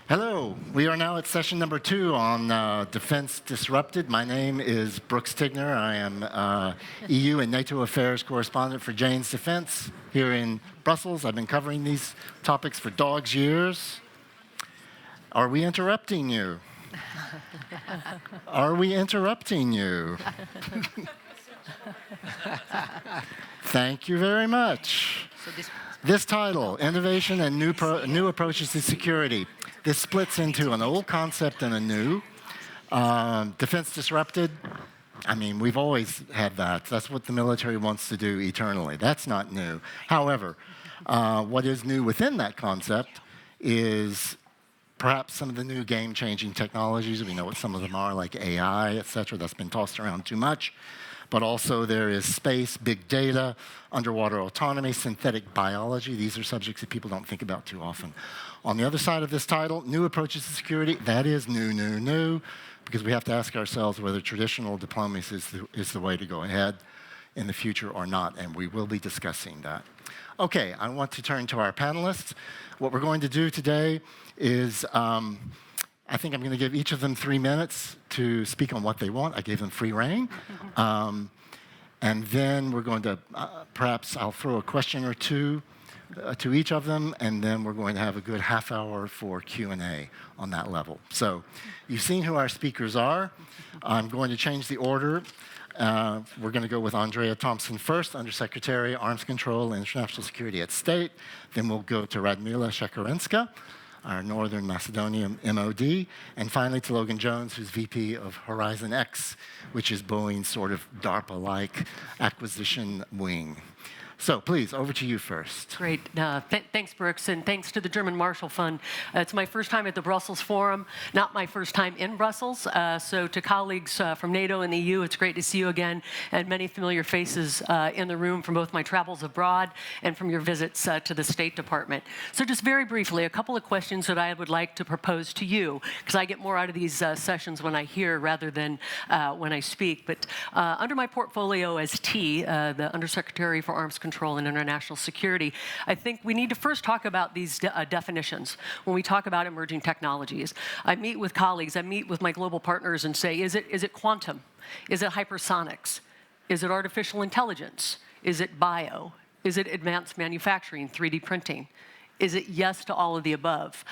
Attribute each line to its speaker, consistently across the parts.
Speaker 1: Hello, we are now at session number 2 on Defense Disrupted. My name is Brooks Tigner. I am EU and NATO Affairs correspondent for Jane's Defense here in Brussels. I've been covering these topics for dog's years. Are we interrupting you? Are we interrupting you? Thank you very much. This title, Innovation and New Approaches to Security. This splits into an old concept and a new. Defense disrupted, I mean, we've always had that. That's what the military wants to do eternally. That's not new. However, what is new within that concept is perhaps some of the new game-changing technologies. We know what some of them are, like AI, et cetera. That's been tossed around too much. But also there is space, big data, underwater autonomy, synthetic biology. These are subjects that people don't think about too often. On the other side of this title, new approaches to security, that is new, because we have to ask ourselves whether traditional diplomacy is the way to go ahead in the future or not, and we will be discussing that. Okay, I want to turn to our panelists. What we're going to do today is I think I'm going to give each of them 3 minutes to speak on what they want. I gave them free rein. And then we're going to, perhaps I'll throw a question or two to each of them, and then we're going to have a good half hour for Q&A on that level. So you've seen who our speakers are. I'm going to change the order. We're going to go with Andrea Thompson first, Undersecretary, Arms Control and International Security at State. Then we'll go to Radmila Shekerinska, our Northern Macedonia MOD, and finally to LoganJones, who's VP of Horizon X, which is Boeing's sort of DARPA-like acquisition wing. So please, over to you first.
Speaker 2: Great. Thanks, Brooks, and thanks to the German Marshall Fund. It's my first time at the Brussels Forum, not my first time in Brussels. So to colleagues from NATO and the EU, it's great to see you again, and many familiar faces in the room from both my travels abroad and from your visits to the State Department. So just very briefly, a couple of questions that I would like to propose to you, because I get more out of these sessions when I hear rather than when I speak. But under my portfolio as T, the Undersecretary for Arms Control and International Security, I think we need to first talk about these definitions when we talk about emerging technologies. I meet with colleagues, I meet with my global partners and say, is it quantum? Is it hypersonics? Is it artificial intelligence? Is it bio? Is it advanced manufacturing, 3D printing? Is it yes to all of the above?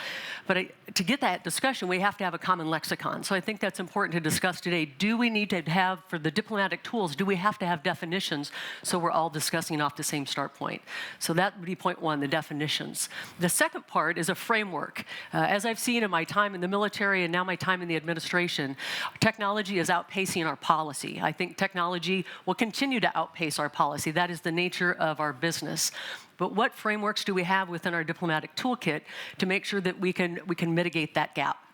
Speaker 2: But to get that discussion, we have to have a common lexicon. So I think that's important to discuss today. Do we need to have, for the diplomatic tools, do we have to have definitions so we're all discussing off the same start point? So that would be point one, the definitions. The second part is a framework. As I've seen in my time in the military and now my time in the administration, technology is outpacing our policy. I think technology will continue to outpace our policy. That is the nature of our business. But what frameworks do we have within our diplomatic toolkit to make sure that we can mitigate that gap?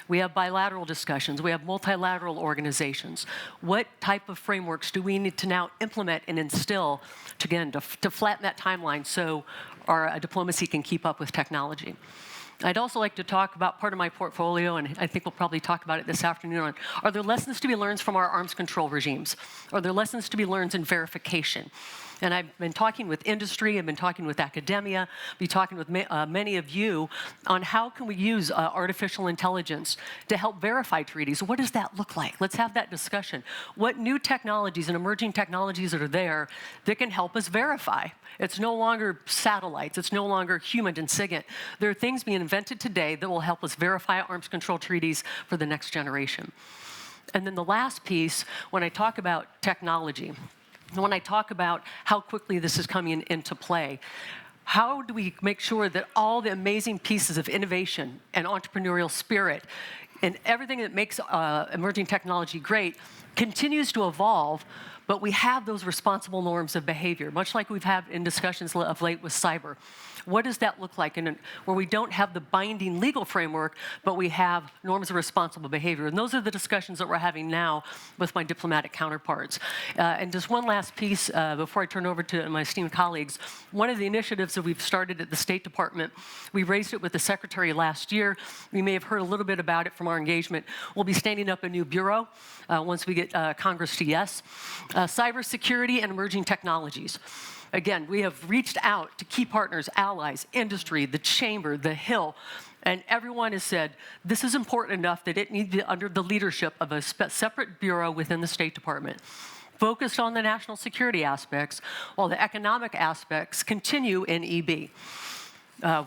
Speaker 2: We have bilateral discussions. We have multilateral organizations. What type of frameworks do we need to now implement and instill to flatten that timeline so our diplomacy can keep up with technology? I'd also like to talk about part of my portfolio, and I think we'll probably talk about it this afternoon. Are there lessons to be learned from our arms control regimes? Are there lessons to be learned in verification? And I've been talking with industry, I've been talking with academia, I've been talking with many of you on how can we use artificial intelligence to help verify treaties. What does that look like? Let's have that discussion. What new technologies and emerging technologies are there that can help us verify? It's no longer satellites, it's no longer human and SIGINT. There are things being invented today that will help us verify arms control treaties for the next generation. And then the last piece, when I talk about technology, when I talk about how quickly this is coming into play, how do we make sure that all the amazing pieces of innovation and entrepreneurial spirit and everything that makes emerging technology great continues to evolve, but we have those responsible norms of behavior, much like we've had in discussions of late with cyber. What does that look like where we don't have the binding legal framework, but we have norms of responsible behavior? And those are the discussions that we're having now with my diplomatic counterparts. And just one last piece before I turn over to my esteemed colleagues. One of the initiatives that we've started at the State Department, we raised it with the Secretary last year. You may have heard a little bit about it from our engagement. We'll be standing up a new bureau once we get Congress to yes. Cybersecurity and emerging technologies. Again, we have reached out to key partners, allies, industry, the Chamber, the Hill, and everyone has said, this is important enough that it needs to be under the leadership of a separate bureau within the State Department, focused on the national security aspects, while the economic aspects continue in EB.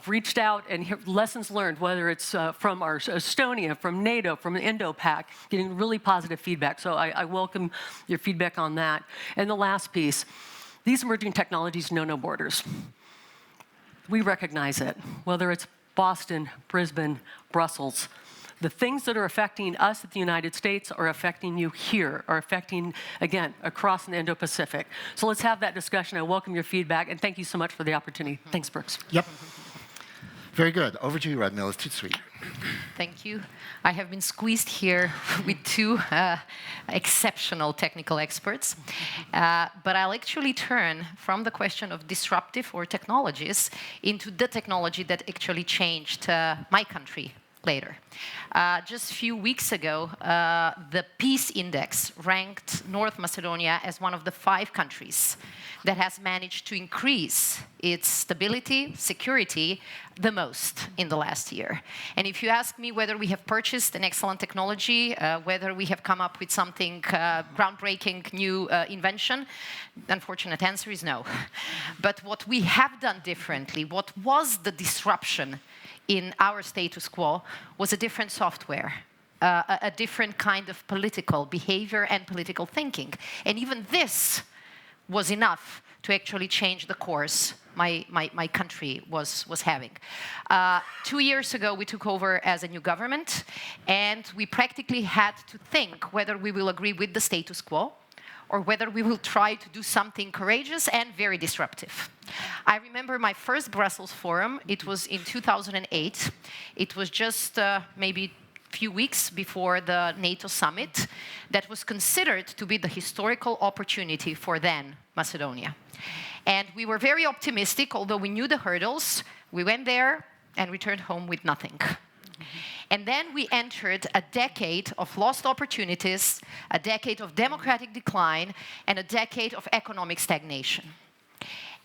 Speaker 2: Reached out and lessons learned, whether it's from Estonia, from NATO, from the Indo-Pac, getting really positive feedback. So I welcome your feedback on that. And the last piece, these emerging technologies know no borders. We recognize it, whether it's Boston, Brisbane, Brussels. The things that are affecting us at the United States are affecting you here, are affecting, again, across the Indo-Pacific. So let's have that discussion. I welcome your feedback, and thank you so much for the opportunity. Thanks, Brooks.
Speaker 1: Yep. Very good. Over to you, Radmila. It's too sweet.
Speaker 3: Thank you. I have been squeezed here with two exceptional technical experts. But I'll actually turn from the question of disruptive or technologies into the technology that actually changed my country later. Just a few weeks ago, the Peace Index ranked North Macedonia as one of the 5 countries that has managed to increase its stability, security, the most in the last year. And if you ask me whether we have purchased an excellent technology, whether we have come up with something groundbreaking, new invention, the unfortunate answer is no. But what we have done differently, what was the disruption in our status quo, was a different software, a different kind of political behavior and political thinking. And even this was enough to actually change the course my country was having. 2 years ago, we took over as a new government, and we practically had to think whether we will agree with the status quo or whether we will try to do something courageous and very disruptive. I remember my first Brussels forum. It was in 2008. It was just maybe few weeks before the NATO summit that was considered to be the historical opportunity for then Macedonia. And we were very optimistic, although we knew the hurdles. We went there and returned home with nothing. And then we entered a decade of lost opportunities, a decade of democratic decline, and a decade of economic stagnation.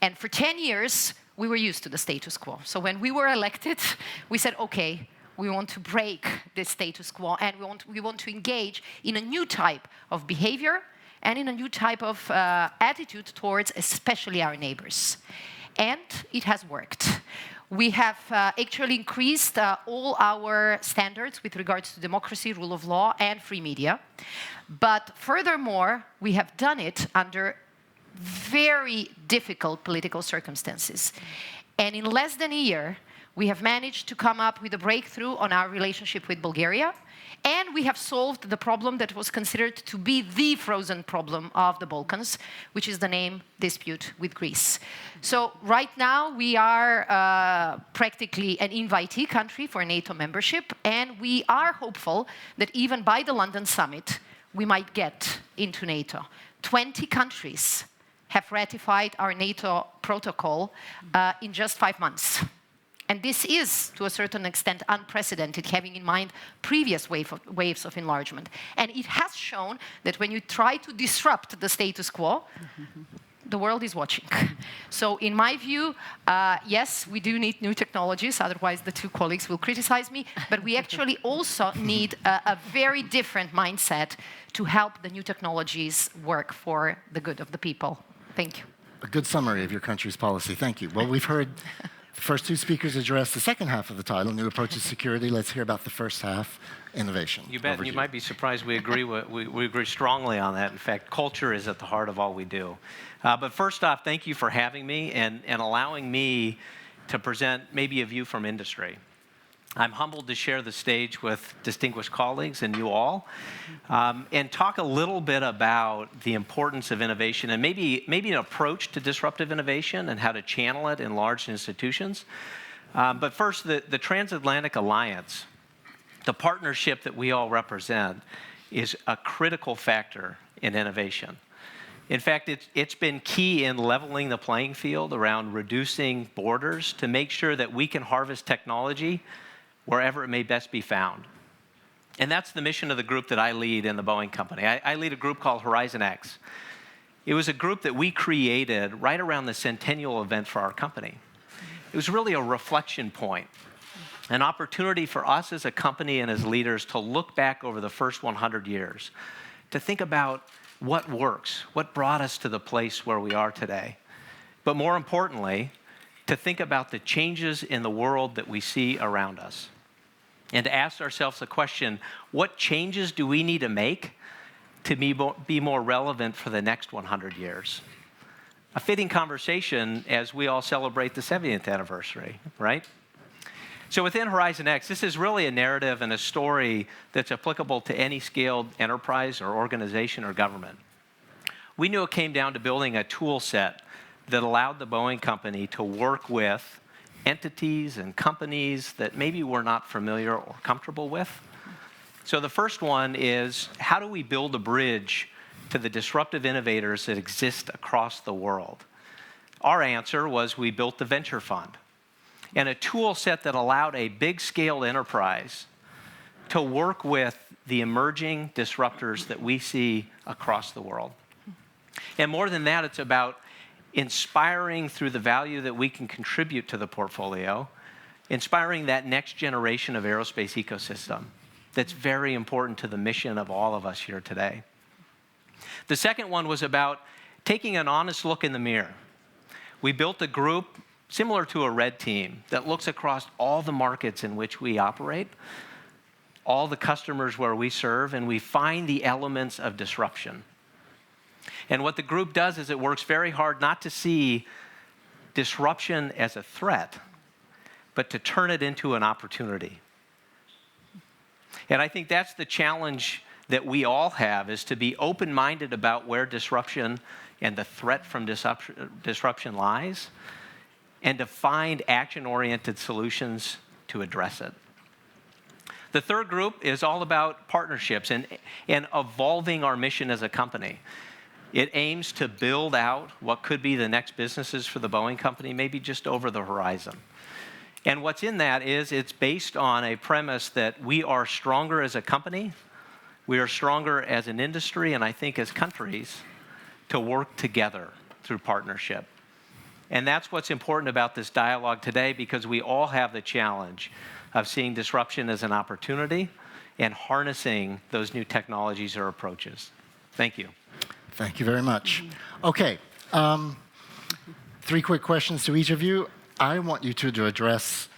Speaker 3: And for 10 years, we were used to the status quo. So when we were elected, we said, okay, we want to break this status quo, and we want to engage in a new type of behavior and in a new type of attitude towards especially our neighbors. And it has worked. We have actually increased all our standards with regards to democracy, rule of law, and free media. But furthermore, we have done it under very difficult political circumstances. And in less than a year, we have managed to come up with a breakthrough on our relationship with Bulgaria, and we have solved the problem that was considered to be the frozen problem of the Balkans, which is the name dispute with Greece. So right now we are practically an invitee country for NATO membership, and we are hopeful that even by the London summit, we might get into NATO. 20 countries have ratified our NATO protocol in just 5 months. And this is, to a certain extent, unprecedented, having in mind previous waves of enlargement. And it has shown that when you try to disrupt the status quo, the world is watching. So in my view, yes, we do need new technologies, otherwise the two colleagues will criticize me, but we actually also need a very different mindset to help the new technologies work for the good of the people. Thank you.
Speaker 1: A good summary of your country's policy. Thank you. Well, we've heard the first two speakers address the second half of the title, New Approaches to Security. Let's hear about the first half, Innovation.
Speaker 4: You bet. You might be surprised we agree strongly on that. In fact, culture is at the heart of all we do. But first off, thank you for having me and allowing me to present maybe a view from industry. I'm humbled to share the stage with distinguished colleagues and you all, and talk a little bit about the importance of innovation and maybe an approach to disruptive innovation and how to channel it in large institutions. But first, the Transatlantic Alliance, the partnership that we all represent, is a critical factor in innovation. In fact, it's been key in leveling the playing field around reducing borders to make sure that we can harvest technology wherever it may best be found. And that's the mission of the group that I lead in the Boeing company. I lead a group called Horizon X. It was a group that we created right around the centennial event for our company. It was really a reflection point, an opportunity for us as a company and as leaders to look back over the first 100 years, to think about what works, what brought us to the place where we are today. But more importantly, to think about the changes in the world that we see around us. And to ask ourselves the question, what changes do we need to make to be more relevant for the next 100 years? A fitting conversation as we all celebrate the 70th anniversary, right? So within Horizon X, this is really a narrative and a story that's applicable to any scaled enterprise or organization or government. We knew it came down to building a tool set that allowed the Boeing company to work with entities and companies that maybe we're not familiar or comfortable with. So the first one is, how do we build a bridge to the disruptive innovators that exist across the world? Our answer was we built the Venture Fund, and a tool set that allowed a big-scaled enterprise to work with the emerging disruptors that we see across the world. And more than that, it's about inspiring through the value that we can contribute to the portfolio, inspiring that next generation of aerospace ecosystem that's very important to the mission of all of us here today. The second one was about taking an honest look in the mirror. We built a group similar to a red team that looks across all the markets in which we operate, all the customers where we serve, and we find the elements of disruption. And what the group does is it works very hard not to see disruption as a threat, but to turn it into an opportunity. And I think that's the challenge that we all have, is to be open-minded about where disruption and the threat from disruption lies, and to find action-oriented solutions to address it. The third group is all about partnerships and evolving our mission as a company. It aims to build out what could be the next businesses for the Boeing company, maybe just over the horizon. And what's in that is it's based on a premise that we are stronger as a company, we are stronger as an industry, and I think as countries, to work together through partnership. And that's what's important about this dialogue today, because we all have the challenge of seeing disruption as an opportunity and harnessing those new technologies or approaches. Thank you.
Speaker 1: Thank you very much. Okay, 3 quick questions to each of you. I want you to address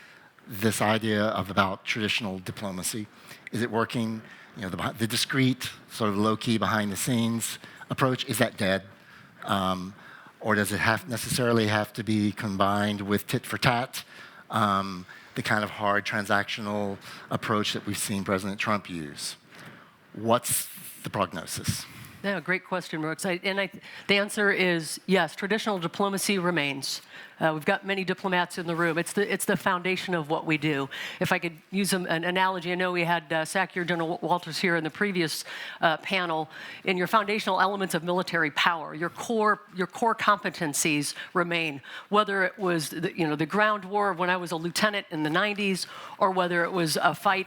Speaker 1: this idea of about traditional diplomacy. Is it working? You know, the discreet, sort of low-key, behind-the-scenes approach, is that dead? Or does it necessarily have to be combined with tit-for-tat, the kind of hard transactional approach that we've seen President Trump use? What's the prognosis?
Speaker 2: Yeah, great question, Brooks. The answer is yes, traditional diplomacy remains. We've got many diplomats in the room. It's the foundation of what we do. If I could use an analogy, I know we had SACEUR General Walters here in the previous panel. In your foundational elements of military power, your core competencies remain. Whether it was the ground war when I was a lieutenant in the 90s, or whether it was a fight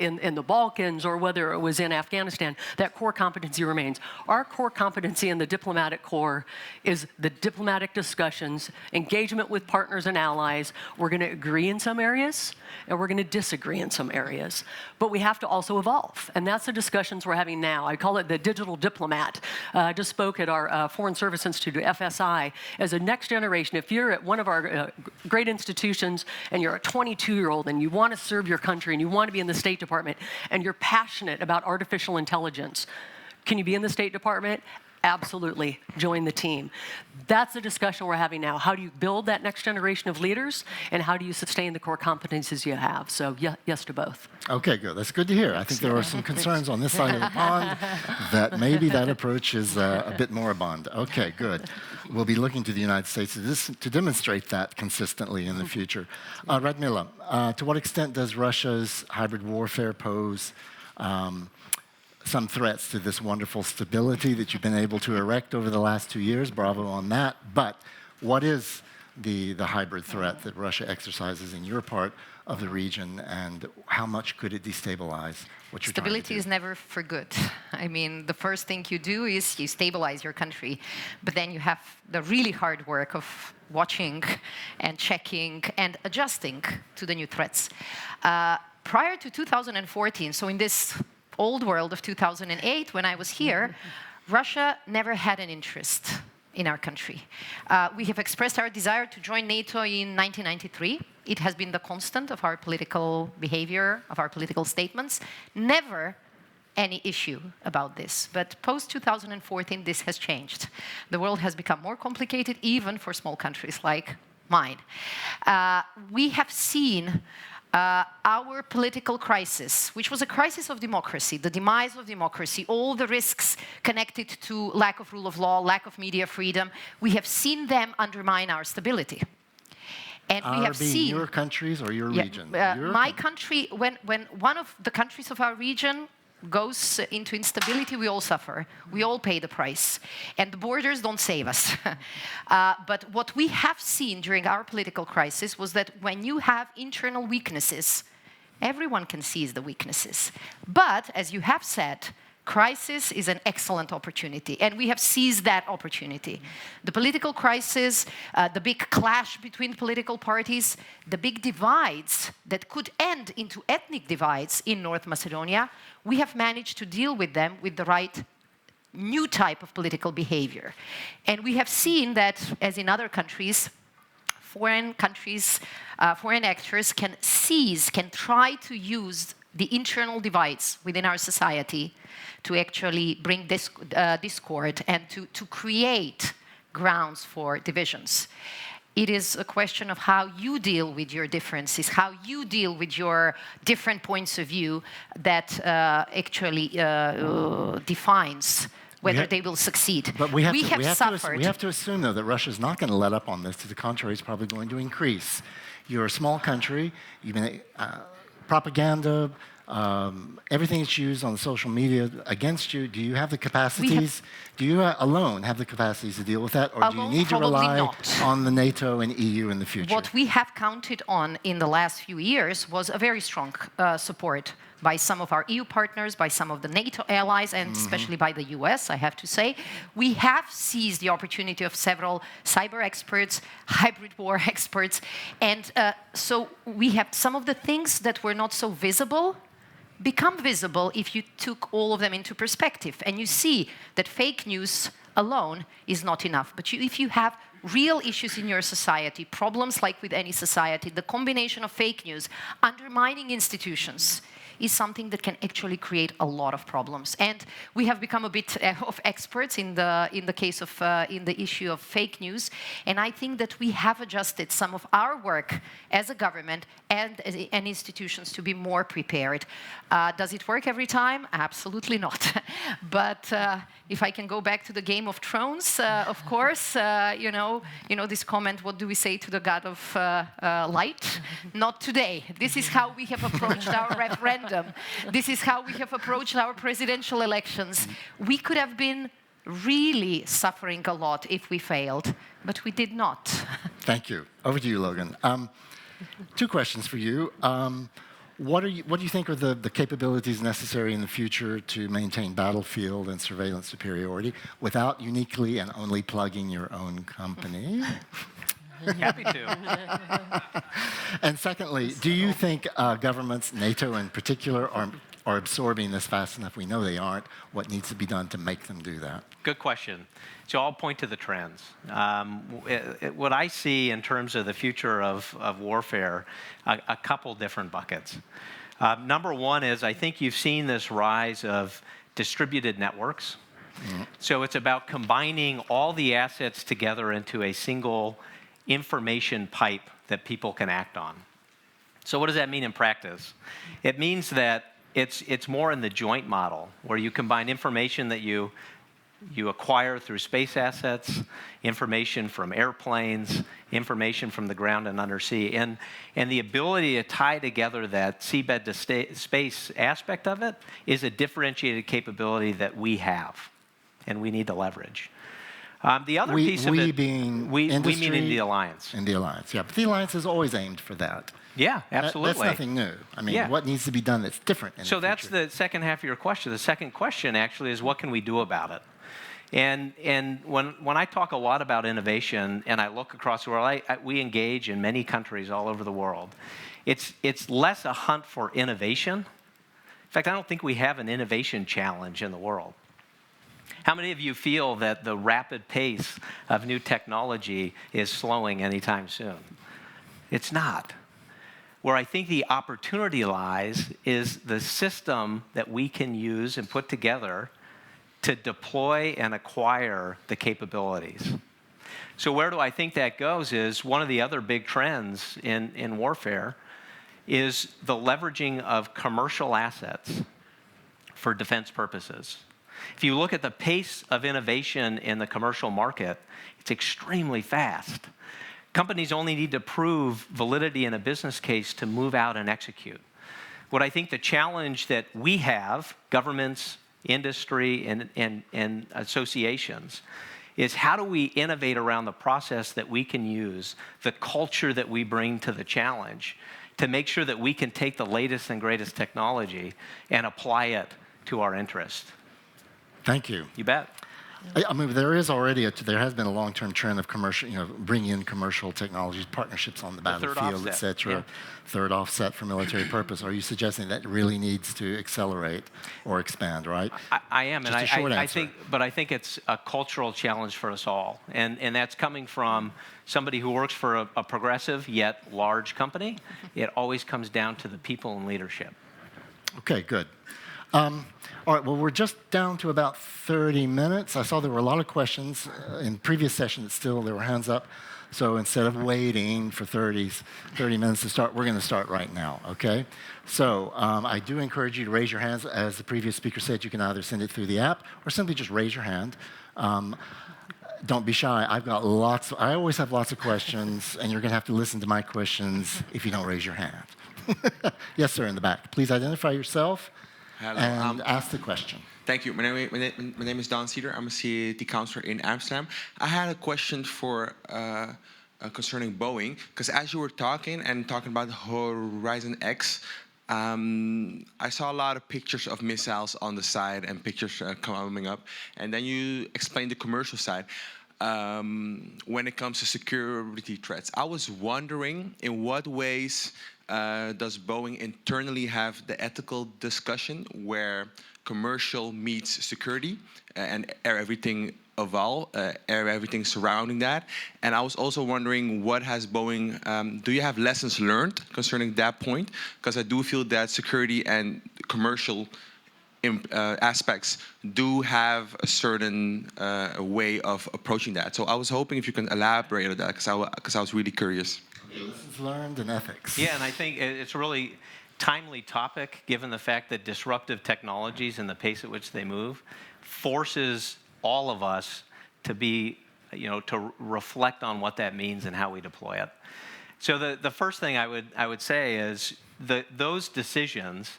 Speaker 2: in the Balkans, or whether it was in Afghanistan, that core competency remains. Our core competency in the diplomatic corps is the diplomatic discussions, engagement with partners and allies. We're going to agree in some areas, and we're going to disagree in some areas. But we have to also evolve, and that's the discussions we're having now. I call it the digital diplomat. I just spoke at our Foreign Service Institute, FSI, as a next generation. If you're at one of our great institutions and you're a 22-year-old and you want to serve your country and you want to be in the State Department and you're passionate about artificial intelligence, can you be in the State Department? Absolutely. Join the team. That's the discussion we're having now. How do you build that next generation of leaders, and how do you sustain the core competencies you have? So yes to both.
Speaker 1: Okay, good. That's good to hear. I think there are some concerns on this side of the pond that maybe that approach is a bit moribund. Okay, good. We'll be looking to the United States to demonstrate that consistently in the future. Radmila, to what extent does Russia's hybrid warfare pose some threats to this wonderful stability that you've been able to erect over the last 2 years? Bravo on that. But what is the hybrid threat that Russia exercises in your part of the region, and how much could it destabilize what you're trying to do?
Speaker 3: Stability is never for good. I mean, the first thing you do is you stabilize your country, but then you have the really hard work of watching and checking and adjusting to the new threats. Prior to 2014, so in this old world of 2008, when I was here, Russia never had an interest in our country. We have expressed our desire to join NATO in 1993. It has been the constant of our political behavior, of our political statements. Never any issue about this. But post-2014, this has changed. The world has become more complicated, even for small countries like mine. We have seen our political crisis, which was a crisis of democracy, the demise of democracy, all the risks connected to lack of rule of law, lack of media freedom, we have seen them undermine our stability. And we have seen
Speaker 1: your countries or your region?
Speaker 3: My country, when one of the countries of our region goes into instability, we all suffer. We all pay the price. And the borders don't save us. But what we have seen during our political crisis was that when you have internal weaknesses, everyone can seize the weaknesses. But, as you have said, crisis is an excellent opportunity, and we have seized that opportunity. The political crisis, the big clash between political parties, the big divides that could end into ethnic divides in North Macedonia, we have managed to deal with them with the right new type of political behavior. And we have seen that, as in other countries, foreign actors can seize, can try to use the internal divides within our society to actually bring discord and to create grounds for divisions. It is a question of how you deal with your differences, how you deal with your different points of view that actually defines whether they will succeed.
Speaker 1: But we have to assume, though, that Russia's not going to let up on this. To the contrary, it's probably going to increase. You're a small country. You've been propaganda, everything that's used on social media against you. Do you have the capacities? Do you alone have the capacities to deal with that, or do you need to rely on the NATO and EU in the future?
Speaker 3: What we have counted on in the last few years was a very strong support by some of our EU partners, by some of the NATO allies, and especially by the US, I have to say. We have seized the opportunity of several cyber experts, hybrid war experts, and so we have some of the things that were not so visible become visible if you took all of them into perspective. And you see that fake news alone is not enough. But if you have real issues in your society, problems like with any society, the combination of fake news, undermining institutions, is something that can actually create a lot of problems. And we have become a bit of experts in the case of in the issue of fake news. And I think that we have adjusted some of our work as a government and institutions to be more prepared. Does it work every time? Absolutely not. But if I can go back to the Game of Thrones, of course, you know this comment, what do we say to the god of light? Not today. This is how we have approached our referendum. This is how we have approached our presidential elections. We could have been really suffering a lot if we failed, but we did not.
Speaker 1: Thank you. Over to you, Logan. Two questions for you. What do you think are the capabilities necessary in the future to maintain battlefield and surveillance superiority without uniquely and only plugging your own company?
Speaker 4: Happy to.
Speaker 1: And secondly, do you think governments, NATO in particular, are absorbing this fast enough? We know they aren't. What needs to be done to make them do that?
Speaker 4: Good question. So I'll point to the trends. What I see in terms of the future of warfare, a couple different buckets. Number one is I think you've seen this rise of distributed networks. So it's about combining all the assets together into a single information pipe that people can act on. So what does that mean in practice? It means that it's more in the joint model, where you combine information that you acquire through space assets, information from airplanes, information from the ground and undersea, and the ability to tie together that seabed to space aspect of it is a differentiated capability that we have, and we need to leverage. The other piece of it,
Speaker 1: being
Speaker 4: we
Speaker 1: industry,
Speaker 4: meaning the alliance.
Speaker 1: And the alliance, yeah. But the alliance is always aimed for that.
Speaker 4: Yeah, absolutely.
Speaker 1: That's nothing new. I mean,
Speaker 4: Yeah.
Speaker 1: what needs to be done that's different in
Speaker 4: So
Speaker 1: the
Speaker 4: that's
Speaker 1: future?
Speaker 4: the second half of your question. The second question actually is, what can we do about it? And when I talk a lot about innovation and I look across the world, we engage in many countries all over the world. It's less a hunt for innovation. In fact, I don't think we have an innovation challenge in the world. How many of you feel that the rapid pace of new technology is slowing anytime soon? It's not. Where I think the opportunity lies is the system that we can use and put together to deploy and acquire the capabilities. So where do I think that goes is one of the other big trends in warfare is the leveraging of commercial assets for defense purposes. If you look at the pace of innovation in the commercial market, it's extremely fast. Companies only need to prove validity in a business case to move out and execute. What I think the challenge that we have, governments, industry, and associations, is how do we innovate around the process that we can use, the culture that we bring to the challenge, to make sure that we can take the latest and greatest technology and apply it to our interest.
Speaker 1: Thank you.
Speaker 4: You bet.
Speaker 1: I mean, there has been a long-term trend of commercial, bringing in commercial technologies, partnerships on the battlefield, et cetera.
Speaker 4: Yeah.
Speaker 1: Third offset for military purpose. Are you suggesting that really needs to accelerate or expand, right?
Speaker 4: I am,
Speaker 1: Just
Speaker 4: and
Speaker 1: a short
Speaker 4: I
Speaker 1: answer.
Speaker 4: think it's a cultural challenge for us all, and that's coming from somebody who works for a progressive yet large company. It always comes down to the people and leadership.
Speaker 1: Okay, good. All right, well, we're just down to about 30 minutes. I saw there were a lot of questions in previous sessions. Still, there were hands up. So instead of waiting for 30 minutes to start, we're going to start right now, okay? So I do encourage you to raise your hands. As the previous speaker said, you can either send it through the app or simply just raise your hand. Don't be shy. I always have lots of questions, and you're going to have to listen to my questions if you don't raise your hand. Yes, sir, in the back. Please identify yourself.
Speaker 5: Hello.
Speaker 1: And ask the question.
Speaker 5: Thank you. My name is Don Cedar. I'm a city councilor in Amsterdam. I had a question for concerning Boeing, because as you were talking about Horizon X, I saw a lot of pictures of missiles on the side and pictures coming up, and then you explained the commercial side. When it comes to security threats, I was wondering in what ways does Boeing internally have the ethical discussion where commercial meets security and everything everything surrounding that? And I was also wondering, what has Boeing, do you have lessons learned concerning that point? Because I do feel that security and commercial aspects do have a certain way of approaching that. So I was hoping if you can elaborate on that, because I was really curious.
Speaker 1: Lessons learned and ethics.
Speaker 4: Yeah, and I think it's a really timely topic, given the fact that disruptive technologies and the pace at which they move forces all of us to be, to reflect on what that means and how we deploy it. So the first thing I would say is that those decisions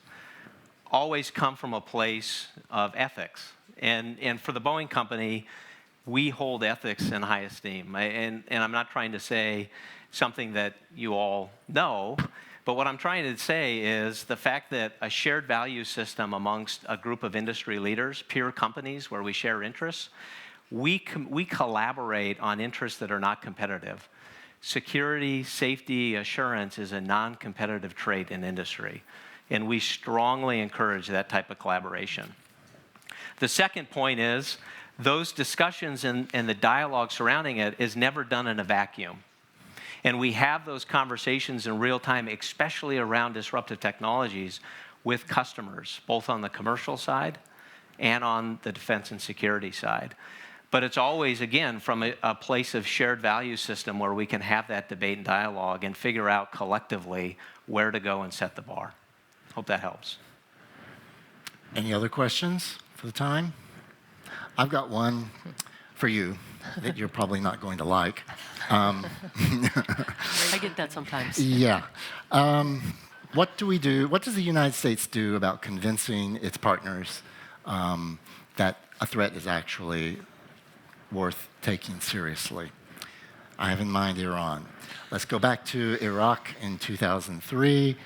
Speaker 4: always come from a place of ethics, and for the Boeing company, we hold ethics in high esteem. And I'm not trying to say something that you all know, but what I'm trying to say is the fact that a shared value system amongst a group of industry leaders, peer companies where we share interests, we collaborate on interests that are not competitive. Security, safety, assurance is a non-competitive trait in industry, and we strongly encourage that type of collaboration. The second point is those discussions and the dialogue surrounding it is never done in a vacuum. And we have those conversations in real time, especially around disruptive technologies, with customers, both on the commercial side and on the defense and security side. But it's always, again, from a place of shared value system where we can have that debate and dialogue and figure out collectively where to go and set the bar. Hope that helps.
Speaker 1: Any other questions for the time? I've got one for you that you're probably not going to like.
Speaker 2: I get that sometimes.
Speaker 1: Yeah. What do we do? What does the United States do about convincing its partners that a threat is actually worth taking seriously. I have in mind Iran. Let's go back to Iraq in 2003.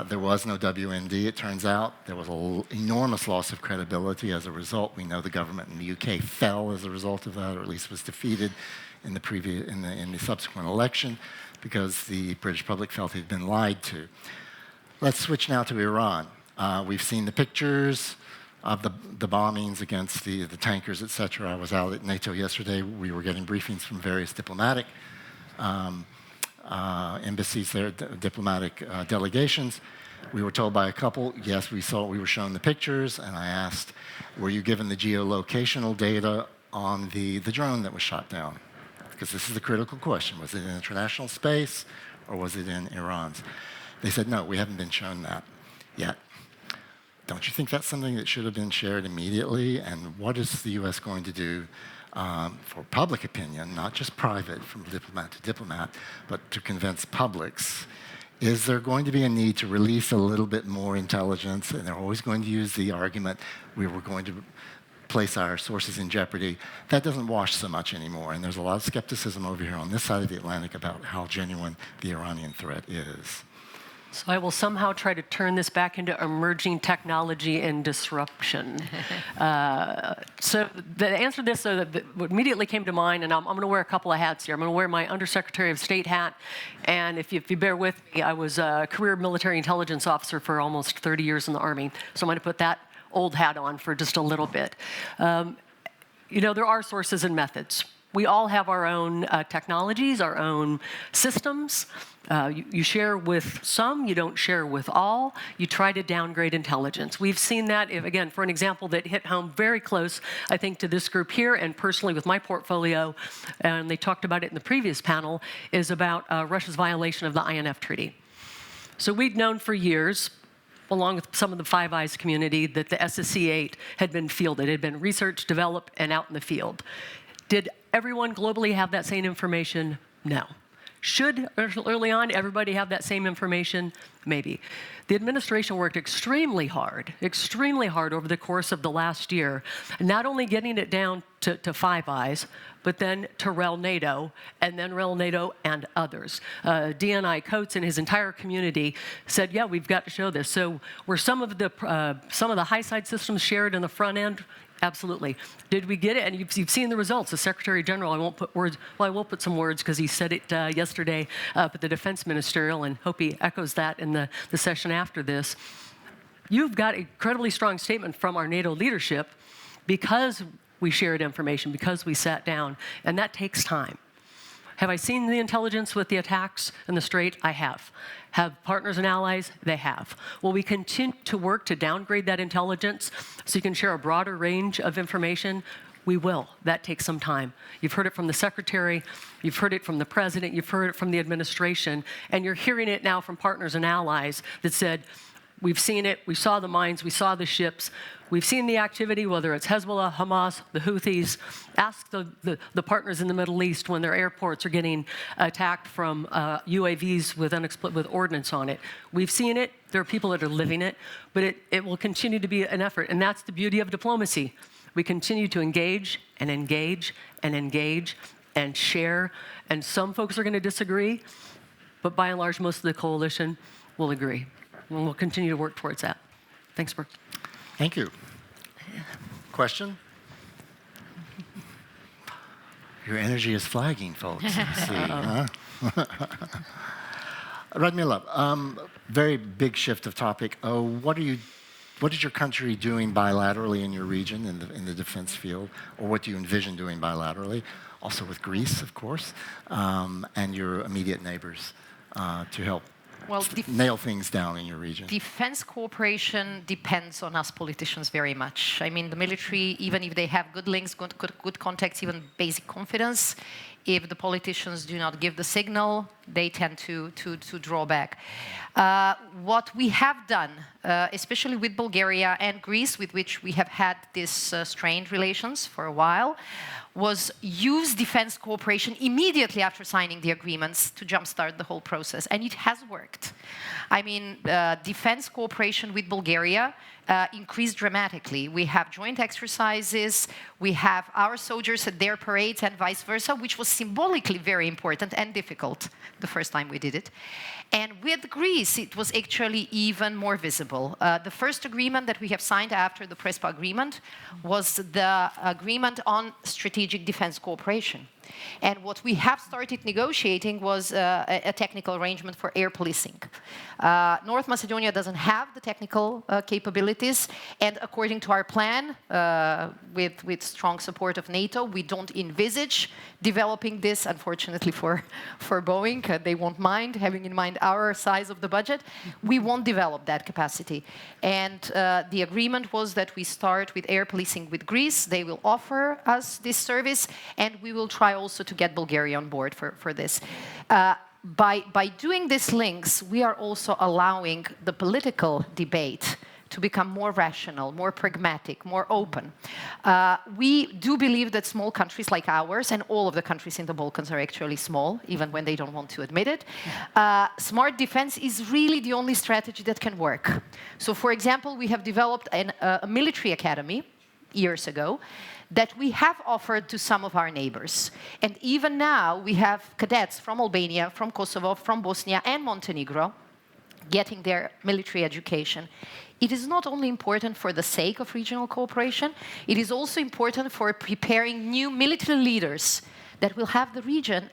Speaker 1: There was no WMD, it turns out. There was an enormous loss of credibility as a result. We know the government in the UK fell as a result of that, or at least was defeated in the subsequent election because the British public felt it had been lied to. Let's switch now to Iran. We've seen the pictures of the bombings against the tankers, etc. I was out at NATO yesterday. We were getting briefings from various diplomatic embassies there, diplomatic delegations. We were told by a couple, yes, we were shown the pictures, and I asked, were you given the geolocational data on the drone that was shot down? Because this is the critical question. Was it in international space, or was it in Iran's? They said, no, we haven't been shown that yet. Don't you think that's something that should have been shared immediately? And what is the U.S. going to do for public opinion, not just private, from diplomat to diplomat, but to convince publics? Is there going to be a need to release a little bit more intelligence? And they're always going to use the argument, we were going to place our sources in jeopardy. That doesn't wash so much anymore. And there's a lot of skepticism over here on this side of the Atlantic about how genuine the Iranian threat is.
Speaker 2: So I will somehow try to turn this back into emerging technology and disruption. So the answer to this, what immediately came to mind, and I'm going to wear a couple of hats here. I'm going to wear my Undersecretary of State hat, and if you bear with me, I was a career military intelligence officer for almost 30 years in the Army, so I'm going to put that old hat on for just a little bit. There are sources and methods. We all have our own technologies, our own systems. You share with some, you don't share with all. You try to downgrade intelligence. We've seen that, again, for an example that hit home very close, I think, to this group here, and personally with my portfolio, and they talked about it in the previous panel, is about Russia's violation of the INF Treaty. So we'd known for years, along with some of the Five Eyes community, that the SSC-8 had been fielded. It had been researched, developed, and out in the field. Did everyone globally have that same information? No. Should, early on, everybody have that same information? Maybe. The administration worked extremely hard over the course of the last year, not only getting it down to Five Eyes, but then to REL NATO, and then REL NATO and others. DNI Coates and his entire community said, yeah, we've got to show this. So were some of the high-side systems shared in the front end? Absolutely. Did we get it? And you've seen the results. The Secretary General, I won't put words, well, I will put some words because he said it yesterday at the Defense Ministerial, and hope he echoes that in the session after this. You've got an incredibly strong statement from our NATO leadership because we shared information, because we sat down, and that takes time. Have I seen the intelligence with the attacks in the Strait? I have. Have partners and allies? They have. Will we continue to work to downgrade that intelligence so you can share a broader range of information? We will. That takes some time. You've heard it from the Secretary, you've heard it from the President, you've heard it from the administration, and you're hearing it now from partners and allies that said, we've seen it, we saw the mines, we saw the ships, we've seen the activity, whether it's Hezbollah, Hamas, the Houthis. Ask the partners in the Middle East when their airports are getting attacked from UAVs with ordnance on it. We've seen it, there are people that are living it, but it will continue to be an effort, and that's the beauty of diplomacy. We continue to engage and engage and engage and share, and some folks are going to disagree, but by and large, most of the coalition will agree. And we'll continue to work towards that. Thanks, Brooke.
Speaker 1: Thank you. Question? Your energy is flagging, folks. See, huh? Radmila, very big shift of topic. What is your country doing bilaterally in your region, in the defense field, or what do you envision doing bilaterally? Also with Greece, of course, and your immediate neighbors to help nail things down in your region.
Speaker 3: Defense cooperation depends on us politicians very much. I mean, the military, even if they have good links, good contacts, even basic confidence, if the politicians do not give the signal, they tend to draw back. What we have done, especially with Bulgaria and Greece, with which we have had this strained relations for a while, was use defense cooperation immediately after signing the agreements to jumpstart the whole process. And it has worked. I mean, defense cooperation with Bulgaria increased dramatically. We have joint exercises, we have our soldiers at their parades and vice versa, which was symbolically very important and difficult the first time we did it. And with Greece, it was actually even more visible. The first agreement that we have signed after the Prespa agreement was the agreement on strategic defense cooperation. And what we have started negotiating was a technical arrangement for air policing. North Macedonia doesn't have the technical capabilities, and according to our plan, with strong support of NATO, we don't envisage developing this, unfortunately for Boeing. They won't mind, having in mind our size of the budget. We won't develop that capacity. And the agreement was that we start with air policing with Greece. They will offer us this service, and we will try also to get Bulgaria on board for this. By doing these links, we are also allowing the political debate to become more rational, more pragmatic, more open. We do believe that small countries like ours, and all of the countries in the Balkans are actually small, even when they don't want to admit it, smart defense is really the only strategy that can work. So, for example, we have developed a military academy years ago that we have offered to some of our neighbors. And even now, we have cadets from Albania, from Kosovo, from Bosnia and Montenegro getting their military education. It is not only important for the sake of regional cooperation, it is also important for preparing new military leaders that will have the region,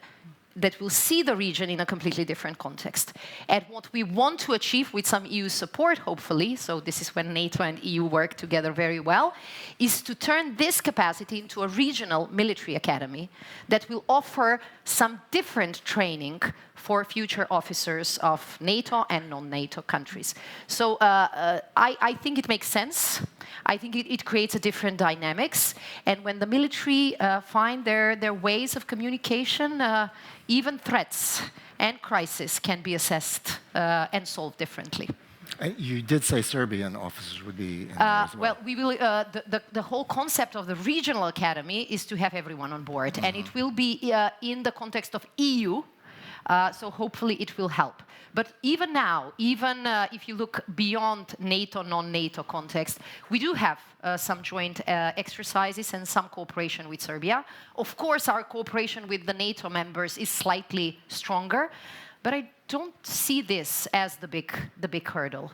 Speaker 3: that will see the region in a completely different context. And what we want to achieve with some EU support, hopefully, so this is when NATO and EU work together very well, is to turn this capacity into a regional military academy that will offer some different training for future officers of NATO and non-NATO countries. So I think it makes sense. I think it creates a different dynamics. And when the military find their ways of communication, even threats and crises can be assessed and solved differently.
Speaker 1: You did say Serbian officers would be in there as well.
Speaker 3: Well, we will. The whole concept of the regional academy is to have everyone on board, and it will be in the context of EU. So hopefully it will help. But even now, even if you look beyond NATO, non-NATO context, we do have some joint exercises and some cooperation with Serbia. Of course, our cooperation with the NATO members is slightly stronger, but I don't see this as the big hurdle.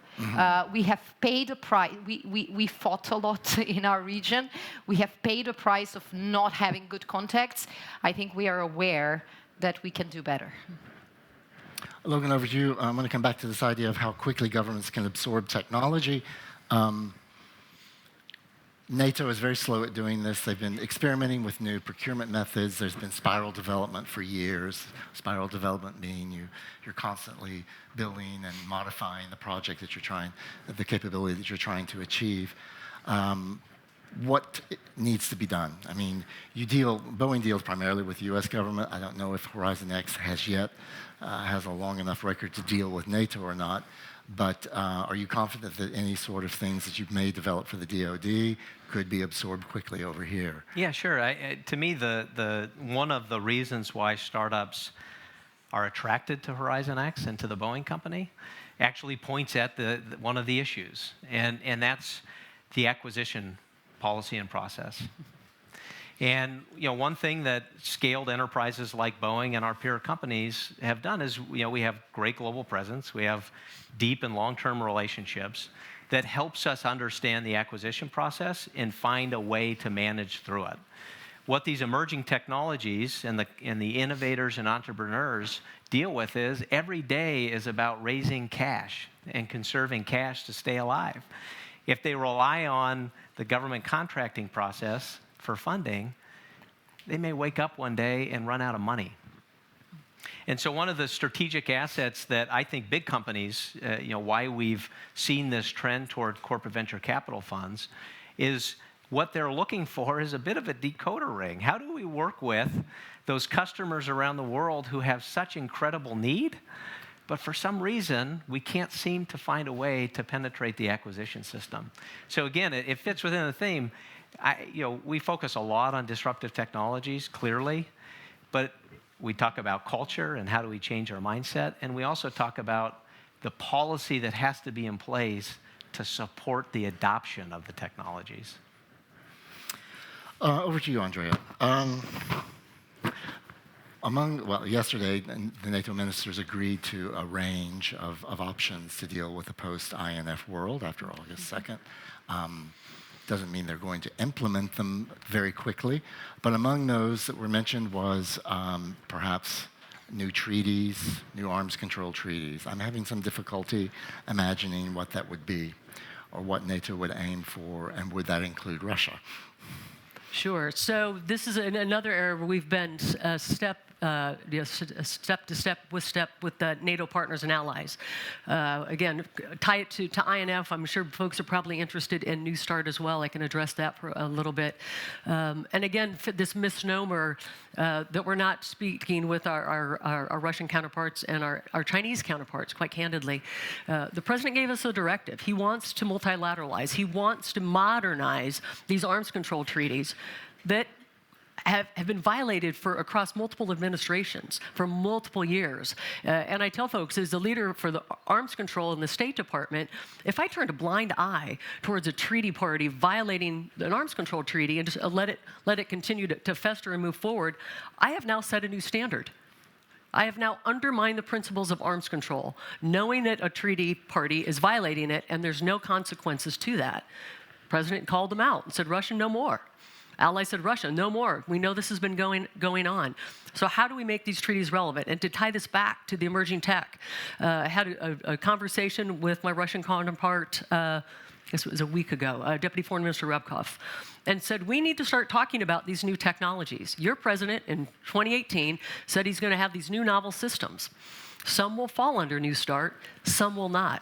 Speaker 3: We have paid a price. We fought a lot in our region. We have paid a price of not having good contacts. I think we are aware that we can do better.
Speaker 1: Logan, over to you. I'm going to come back to this idea of how quickly governments can absorb technology. NATO is very slow at doing this. They've been experimenting with new procurement methods. There's been spiral development for years. Spiral development meaning you're constantly building and modifying the project that you're trying, the capability that you're trying to achieve. What needs to be done? I mean, Boeing deals primarily with the US government. I don't know if Horizon X has a long enough record to deal with NATO or not. But are you confident that any sort of things that you may develop for the DoD could be absorbed quickly over here?
Speaker 4: Yeah, sure. To me, one of the reasons why startups are attracted to Horizon X and to the Boeing company actually points at one of the issues, and that's the acquisition policy and process. And one thing that scaled enterprises like Boeing and our peer companies have done is we have great global presence. We have deep and long-term relationships that helps us understand the acquisition process and find a way to manage through it. What these emerging technologies and the innovators and entrepreneurs deal with is every day is about raising cash and conserving cash to stay alive. If they rely on the government contracting process for funding, they may wake up one day and run out of money. And so one of the strategic assets that I think big companies, why we've seen this trend toward corporate venture capital funds, is what they're looking for is a bit of a decoder ring. How do we work with those customers around the world who have such incredible need, but for some reason, we can't seem to find a way to penetrate the acquisition system? So again, it fits within the theme. We focus a lot on disruptive technologies, clearly, but we talk about culture and how do we change our mindset, and we also talk about the policy that has to be in place to support the adoption of the technologies.
Speaker 1: Over to you, Andrea. Yesterday, the NATO ministers agreed to a range of options to deal with the post-INF world after August 2nd. Doesn't mean they're going to implement them very quickly, but among those that were mentioned was perhaps new treaties, new arms control treaties. I'm having some difficulty imagining what that would be or what NATO would aim for, and would that include Russia?
Speaker 2: Sure. So this is another area where we've been step to step with the NATO partners and allies. Again, tie it to INF. I'm sure folks are probably interested in New START as well. I can address that for a little bit. And again, this misnomer that we're not speaking with our Russian counterparts and our Chinese counterparts, quite candidly. The president gave us a directive. He wants to multilateralize. He wants to modernize these arms control treaties that have been violated across multiple administrations for multiple years. And I tell folks, as the leader for the arms control in the State Department, if I turned a blind eye towards a treaty party violating an arms control treaty and just let it continue to fester and move forward, I have now set a new standard. I have now undermined the principles of arms control, knowing that a treaty party is violating it and there's no consequences to that. The president called them out and said, Russia, no more. Allies said, Russia, no more. We know this has been going on. So how do we make these treaties relevant? And to tie this back to the emerging tech, I had a conversation with my Russian counterpart, I guess it was a week ago, Deputy Foreign Minister Wrapup, and said, we need to start talking about these new technologies. Your president in 2018 said he's going to have these new novel systems. Some will fall under New START, some will not.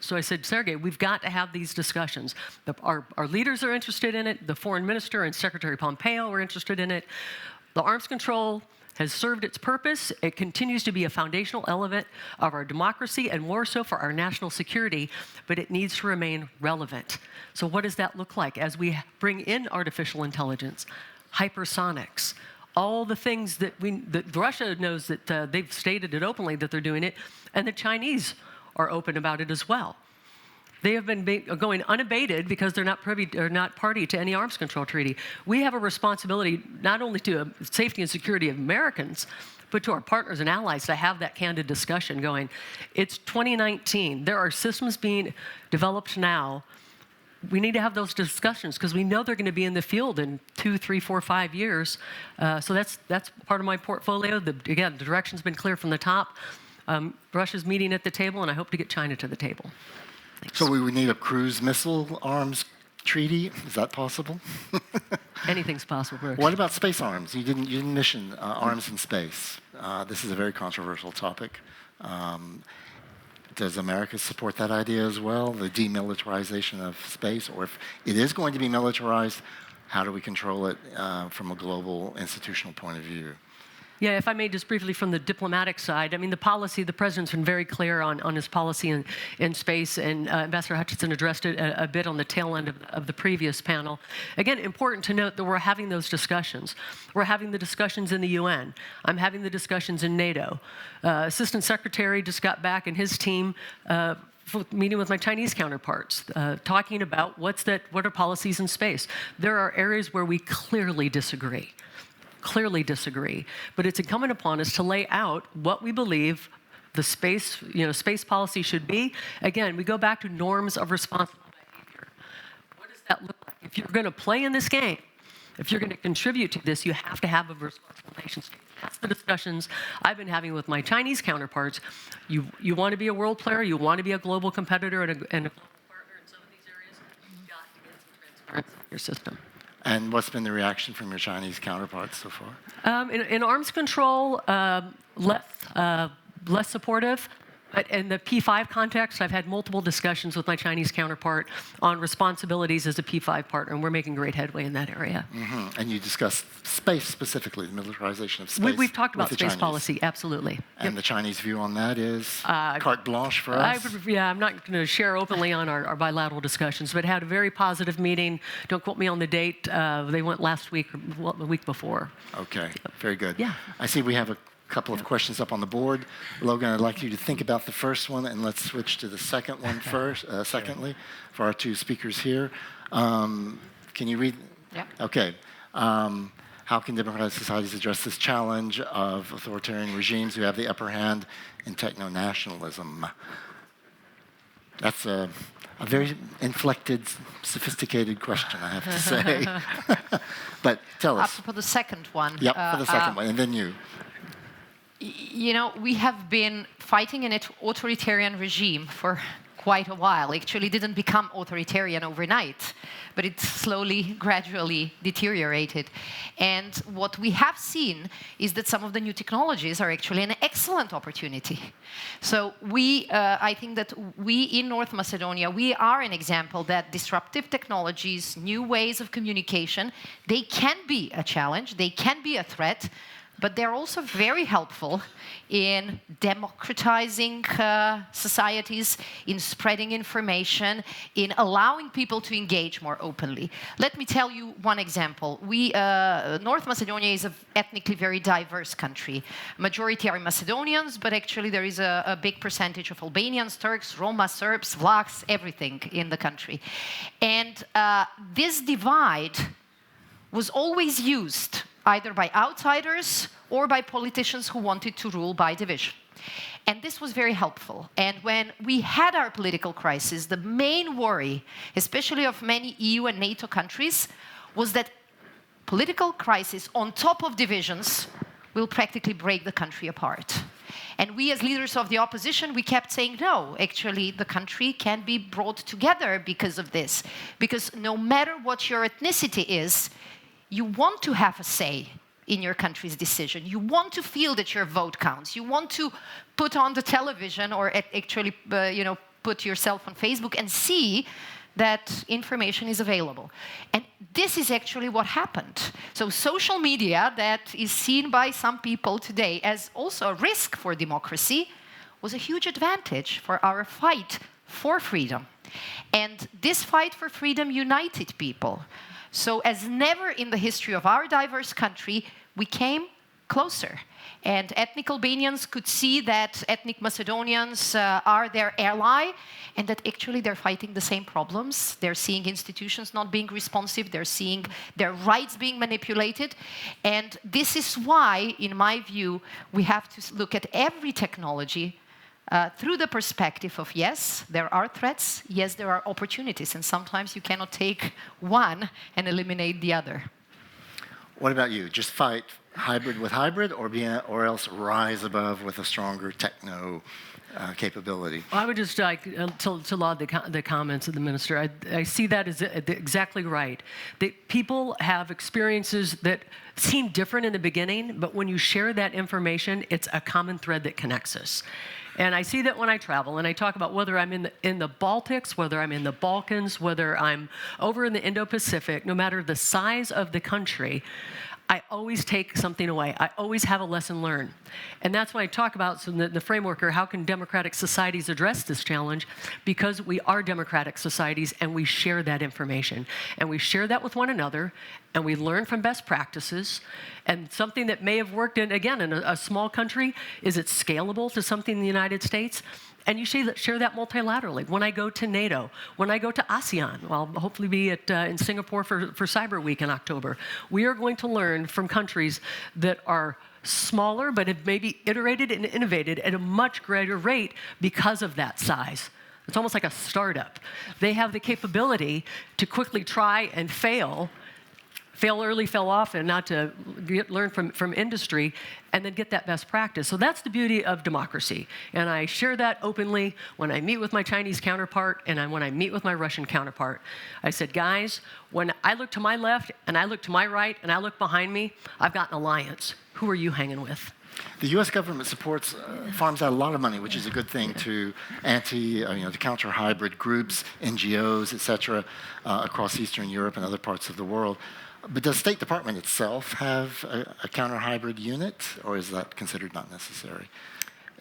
Speaker 2: So I said, Sergey, we've got to have these discussions. Our leaders are interested in it. The foreign minister and Secretary Pompeo are interested in it. The arms control has served its purpose. It continues to be a foundational element of our democracy and more so for our national security, but it needs to remain relevant. So what does that look like as we bring in artificial intelligence, hypersonics, all the things that Russia knows that they've stated it openly that they're doing it, and the Chinese are open about it as well. They have been going unabated because they're not party to any arms control treaty. We have a responsibility not only to safety and security of Americans, but to our partners and allies to have that candid discussion going. It's 2019. There are systems being developed now. We need to have those discussions because we know they're going to be in the field in 2, 3, 4, 5 years. So that's part of my portfolio. Again, the direction's been clear from the top. Russia's meeting at the table, and I hope to get China to the table. Thanks.
Speaker 1: So we would need a cruise missile arms treaty. Is that possible?
Speaker 2: Anything's possible, Brooks.
Speaker 1: What about space arms? You didn't mention arms in space. This is a very controversial topic. Does America support that idea as well, the demilitarization of space? Or if it is going to be militarized, how do we control it from a global institutional point of view?
Speaker 2: Yeah, if I may just briefly from the diplomatic side, I mean, the president's been very clear on his policy in space, and Ambassador Hutchinson addressed it a bit on the tail end of the previous panel. Again, important to note that we're having those discussions. We're having the discussions in the UN. I'm having the discussions in NATO. Assistant Secretary just got back, and his team meeting with my Chinese counterparts, talking about what are policies in space. There are areas where we clearly disagree, but it's incumbent upon us to lay out what we believe the space policy should be. Again, we go back to norms of responsible behavior. What does that look like? If you're going to play in this game, if you're going to contribute to this, you have to have a responsible nation state. That's the discussions I've been having with my Chinese counterparts. You want to be a world player, you want to be a global competitor and a global partner in some of these areas, you've got to get some transparency in your system.
Speaker 1: And what's been the reaction from your Chinese counterparts so far?
Speaker 2: In arms control, less supportive. But in the P5 context, I've had multiple discussions with my Chinese counterpart on responsibilities as a P5 partner, and we're making great headway in that area.
Speaker 1: Mm-hmm. And you discussed space specifically, the militarization of space.
Speaker 2: We've talked about space
Speaker 1: Chinese
Speaker 2: policy, absolutely.
Speaker 1: And the Chinese view on that is carte blanche for us?
Speaker 2: I'm not going to share openly on our bilateral discussions, but had a very positive meeting. Don't quote me on the date. They went last week or the week before.
Speaker 1: Okay, very good.
Speaker 2: Yeah.
Speaker 1: I see we have a couple of questions up on the board. Logan, I'd like you to think about the first one, and let's switch to the second one first, secondly, for our two speakers here. Can you read?
Speaker 3: Yeah.
Speaker 1: Okay. How can democratic societies address this challenge of authoritarian regimes who have the upper hand in techno-nationalism? That's a very inflected, sophisticated question, I have to say. But tell us.
Speaker 3: Up for the second one.
Speaker 1: Yep, for the second one, and then you.
Speaker 3: You know, we have been fighting an authoritarian regime for quite a while. Actually, it didn't become authoritarian overnight, but it slowly, gradually deteriorated. And what we have seen is that some of the new technologies are actually an excellent opportunity. So I think that we in North Macedonia, we are an example that disruptive technologies, new ways of communication, they can be a challenge, they can be a threat, but they're also very helpful in democratizing societies, in spreading information, in allowing people to engage more openly. Let me tell you one example. North Macedonia is an ethnically very diverse country. Majority are Macedonians, but actually there is a big percentage of Albanians, Turks, Roma, Serbs, Vlachs, everything in the country. And this divide was always used either by outsiders or by politicians who wanted to rule by division. And this was very helpful. And when we had our political crisis, the main worry, especially of many EU and NATO countries, was that political crisis on top of divisions will practically break the country apart. And we as leaders of the opposition, we kept saying, no, actually the country can be brought together because of this. Because no matter what your ethnicity is, you want to have a say in your country's decision. You want to feel that your vote counts. You want to put on the television or actually, put yourself on Facebook and see that information is available. And this is actually what happened. So social media that is seen by some people today as also a risk for democracy was a huge advantage for our fight for freedom. And this fight for freedom united people. So as never in the history of our diverse country, we came closer. And ethnic Albanians could see that ethnic Macedonians are their ally, and that actually they're fighting the same problems. They're seeing institutions not being responsive. They're seeing their rights being manipulated. And this is why, in my view, we have to look at every technology through the perspective of, yes, there are threats, yes, there are opportunities, and sometimes you cannot take one and eliminate the other.
Speaker 1: What about you? Just fight hybrid with hybrid, or else rise above with a stronger techno capability?
Speaker 2: Well, I would just like to laud the comments of the minister. I see that as exactly right. People have experiences that seem different in the beginning, but when you share that information, it's a common thread that connects us. And I see that when I travel, and I talk about whether I'm in the Baltics, whether I'm in the Balkans, whether I'm over in the Indo-Pacific, no matter the size of the country, I always take something away. I always have a lesson learned. And that's why I talk about the framework, or how can democratic societies address this challenge? Because we are democratic societies, and we share that information. And we share that with one another, and we learn from best practices. And something that may have worked in a small country, is it scalable to something in the United States? And you share that multilaterally. When I go to NATO, when I go to ASEAN, I'll hopefully be in Singapore for Cyber Week in October, we are going to learn from countries that are smaller but have maybe iterated and innovated at a much greater rate because of that size. It's almost like a startup. They have the capability to quickly try and fail early, fail often, not to learn from industry, and then get that best practice. So that's the beauty of democracy. And I share that openly when I meet with my Chinese counterpart and when I meet with my Russian counterpart. I said, guys, when I look to my left and I look to my right and I look behind me, I've got an alliance. Who are you hanging with?
Speaker 1: The U.S. government supports, farms out a lot of money, which is a good thing, to to counter hybrid groups, NGOs, et cetera, across Eastern Europe and other parts of the world. But does State Department itself have a counter-hybrid unit, or is that considered not necessary?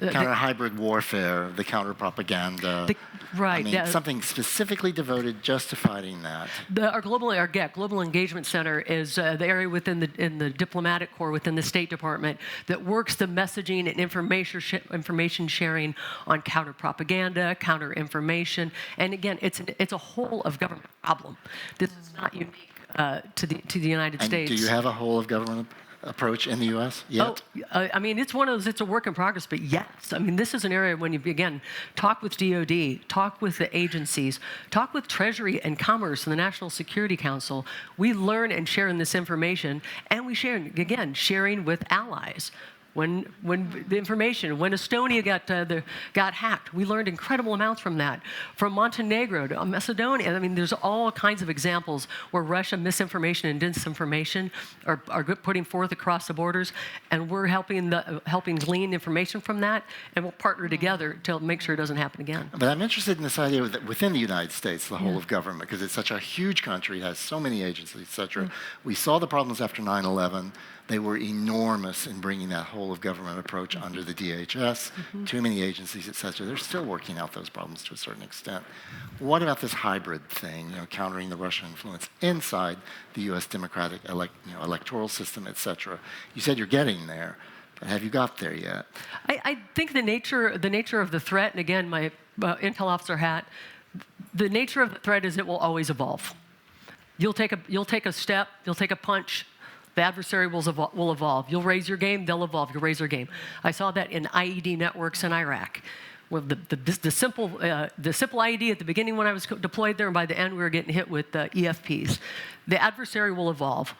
Speaker 1: Counter-hybrid warfare, the counter-propaganda.
Speaker 2: Right.
Speaker 1: I mean, something specifically devoted just to fighting that.
Speaker 2: Our Global Engagement Center is the area in the diplomatic corps within the State Department that works the messaging and information sharing on counter-propaganda, counter-information. And again, it's a whole of government problem. This is not unique to the United States.
Speaker 1: Do you have a whole of government approach in the U.S. yet?
Speaker 2: I mean, it's one of those, it's a work in progress, but yes. I mean, this is an area when you, again, talk with DOD, talk with the agencies, talk with Treasury and Commerce and the National Security Council. We learn and share in this information, and we share, again, sharing with allies. When the information, when Estonia got hacked, we learned incredible amounts from that. From Montenegro to Macedonia, I mean, there's all kinds of examples where Russia misinformation and disinformation are putting forth across the borders, and we're helping glean information from that, and we'll partner together to make sure it doesn't happen again.
Speaker 1: But I'm interested in this idea that within the United States, the whole of government, because it's such a huge country, it has so many agencies, et cetera. We saw the problems after 9/11. They were enormous in bringing that whole of government approach under the DHS, too many agencies, et cetera. They're still working out those problems to a certain extent. What about this hybrid thing, countering the Russian influence inside the U.S. democratic electoral system, et cetera? You said you're getting there, but have you got there yet?
Speaker 2: I think the nature of the threat, and again, my intel officer hat, the nature of the threat is it will always evolve. You'll take a step, you'll take a punch, the adversary will evolve. You'll raise your game, they'll evolve. You'll raise their game. I saw that in IED networks in Iraq. Well, the simple IED at the beginning when I was deployed there, and by the end we were getting hit with EFPs. The adversary will evolve.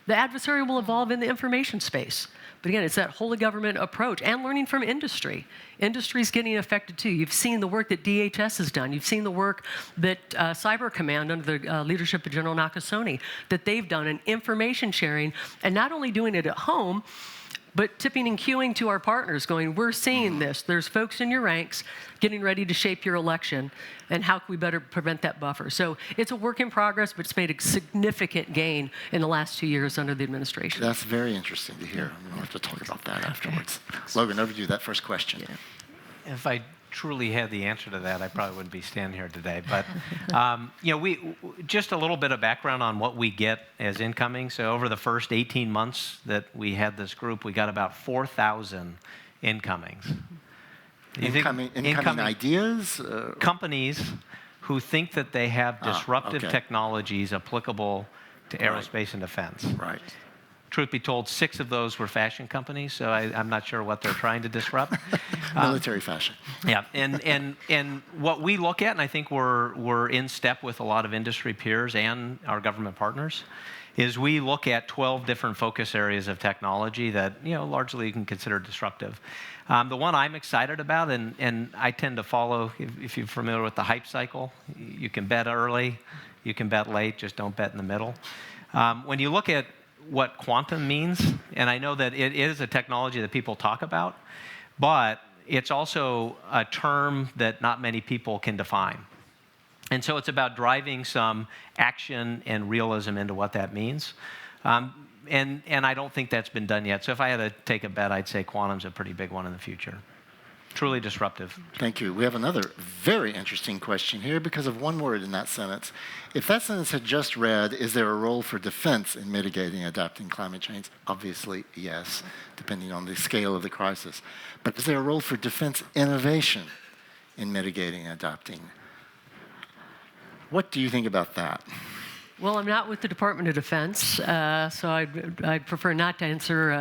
Speaker 2: The adversary will evolve in the information space. But again, it's that whole of government approach and learning from industry. Industry's getting affected too. You've seen the work that DHS has done. You've seen the work that Cyber Command under the leadership of General Nakasone, that they've done in information sharing, and not only doing it at home, but tipping and queuing to our partners, going, we're seeing this. There's folks in your ranks getting ready to shape your election, and how can we better prevent that buffer? So it's a work in progress, but it's made a significant gain in the last 2 years under the administration.
Speaker 1: That's very interesting to hear. We'll have to talk about that afterwards. Logan, over to you, that first question.
Speaker 4: Yeah. If I truly had the answer to that, I probably wouldn't be standing here today. But we just a little bit of background on what we get as incoming. So over the first 18 months that we had this group, we got about 4,000 incomings.
Speaker 1: Incoming ideas?
Speaker 4: Companies who think that they have disruptive technologies applicable to aerospace and defense.
Speaker 1: Right.
Speaker 4: Truth be told, 6 of those were fashion companies, so I'm not sure what they're trying to disrupt.
Speaker 1: Military fashion.
Speaker 4: Yeah, and what we look at, and I think we're in step with a lot of industry peers and our government partners, is we look at 12 different focus areas of technology that largely you can consider disruptive. The one I'm excited about, and I tend to follow, if you're familiar with the hype cycle, you can bet early, you can bet late, just don't bet in the middle. When you look at what quantum means, and I know that it is a technology that people talk about, but it's also a term that not many people can define. And so it's about driving some action and realism into what that means. And I don't think that's been done yet. So if I had to take a bet, I'd say quantum's a pretty big one in the future. Truly disruptive.
Speaker 1: Thank you. We have another very interesting question here because of one word in that sentence. If that sentence had just read, is there a role for defense in mitigating and adapting climate change? Obviously, yes, depending on the scale of the crisis. But is there a role for defense innovation in mitigating and adapting? What do you think about that?
Speaker 2: Well, I'm not with the Department of Defense, so I'd prefer not to answer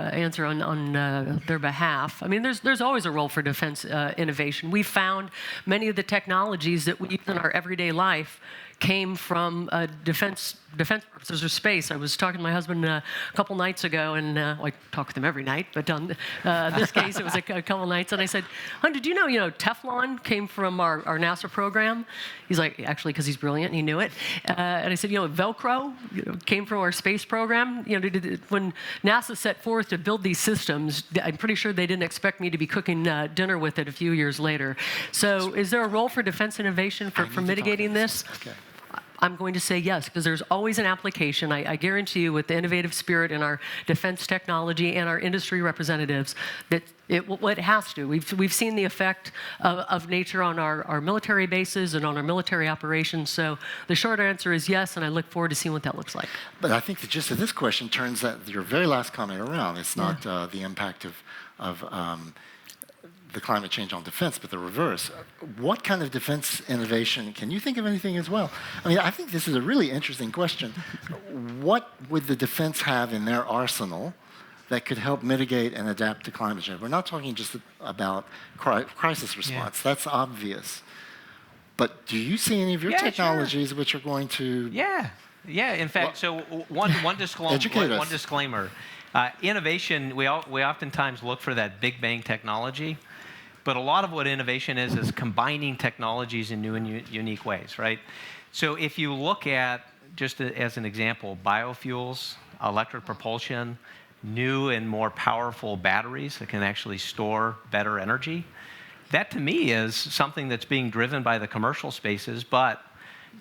Speaker 2: on their behalf. I mean, there's always a role for defense innovation. We found many of the technologies that we use in our everyday life came from defense purposes or space. I was talking to my husband a couple nights ago, and I talk with him every night, but on this case it was a couple nights, and I said, "Hon, did you know Teflon came from our NASA program?" He's like, "Actually, because he's brilliant, and he knew it." And I said, Velcro came from our space program. When NASA set forth to build these systems, I'm pretty sure they didn't expect me to be cooking dinner with it a few years later. So is there a role for defense innovation for mitigating this?
Speaker 1: Okay.
Speaker 2: I'm going to say yes, because there's always an application. I guarantee you, with the innovative spirit in our defense technology and our industry representatives, that it has to. We've seen the effect of nature on our military bases and on our military operations. So the short answer is yes, and I look forward to seeing what that looks like.
Speaker 1: But I think the gist of this question turns your very last comment around. It's not the impact of the climate change on defense, but the reverse. What kind of defense innovation, can you think of anything as well? I mean, I think this is a really interesting question. What would the defense have in their arsenal that could help mitigate and adapt to climate change? We're not talking just about crisis response. Yeah. That's obvious. But do you see any of your technologies which are going to...
Speaker 4: Yeah. In fact, so one disclaimer. Innovation, we oftentimes look for that big bang technology, but a lot of what innovation is combining technologies in new and unique ways, right? So if you look at, just as an example, biofuels, electric propulsion, new and more powerful batteries that can actually store better energy, that to me is something that's being driven by the commercial spaces, but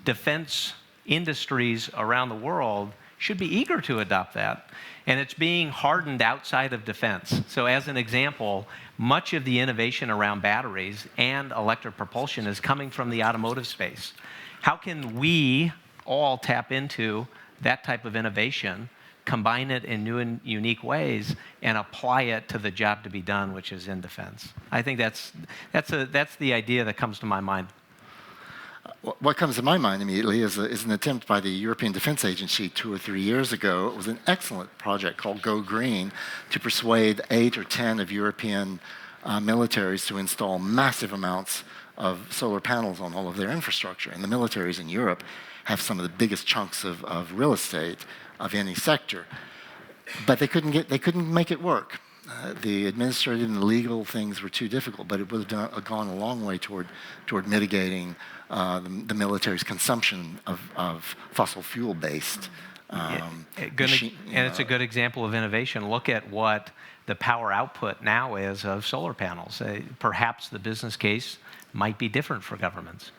Speaker 4: defense industries around the world should be eager to adopt that. And it's being hardened outside of defense. So as an example, much of the innovation around batteries and electric propulsion is coming from the automotive space. How can we all tap into that type of innovation, combine it in new and unique ways, and apply it to the job to be done, which is in defense? I think that's the idea that comes to my mind.
Speaker 1: What comes to my mind immediately is an attempt by the European Defence Agency 2 or 3 years ago. It was an excellent project called Go Green to persuade 8 or 10 of European militaries to install massive amounts of solar panels on all of their infrastructure. And the militaries in Europe have some of the biggest chunks of real estate of any sector. But they couldn't make it work. The administrative and the legal things were too difficult, but it would have gone a long way toward mitigating the military's consumption of fossil fuel-based
Speaker 4: and it's a good example of innovation. Look at what the power output now is of solar panels. Perhaps the business case might be different for governments.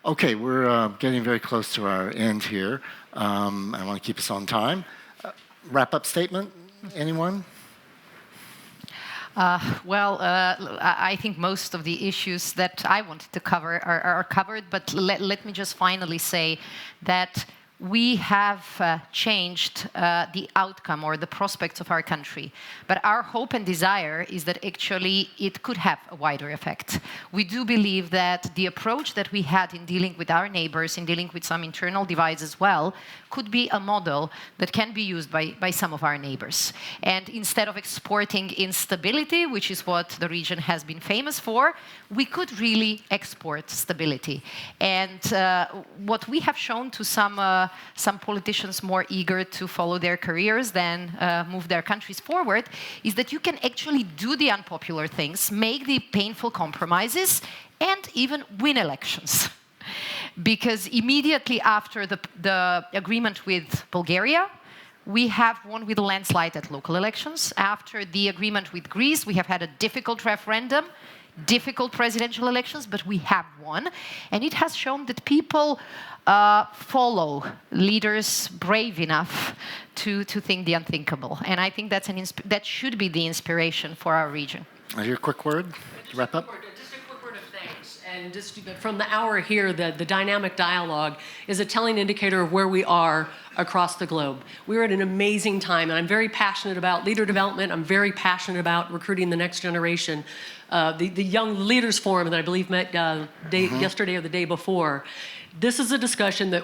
Speaker 1: Okay, we're getting very close to our end here. I want to keep us on time. Wrap-up statement, anyone?
Speaker 3: I think most of the issues that I wanted to cover are covered, but let me just finally say that we have changed the outcome or the prospects of our country. But our hope and desire is that actually it could have a wider effect. We do believe that the approach that we had in dealing with our neighbors, in dealing with some internal divides as well, could be a model that can be used by some of our neighbors. And instead of exporting instability, which is what the region has been famous for, we could really export stability. And what we have shown to some politicians more eager to follow their careers than move their countries forward is that you can actually do the unpopular things, make the painful compromises, and even win elections. Because immediately after the agreement with Bulgaria, we have won with a landslide at local elections. After the agreement with Greece, we have had a difficult referendum, difficult presidential elections, but we have won. And it has shown that people follow leaders brave enough to think the unthinkable. And I think that should be the inspiration for our region.
Speaker 1: Your quick word to wrap up?
Speaker 2: Just a quick word of thanks. And just from the hour here, the dynamic dialogue is a telling indicator of where we are across the globe. We're at an amazing time, and I'm very passionate about leader development. I'm very passionate about recruiting the next generation. The Young Leaders Forum that I believe met yesterday or the day before. This is a discussion that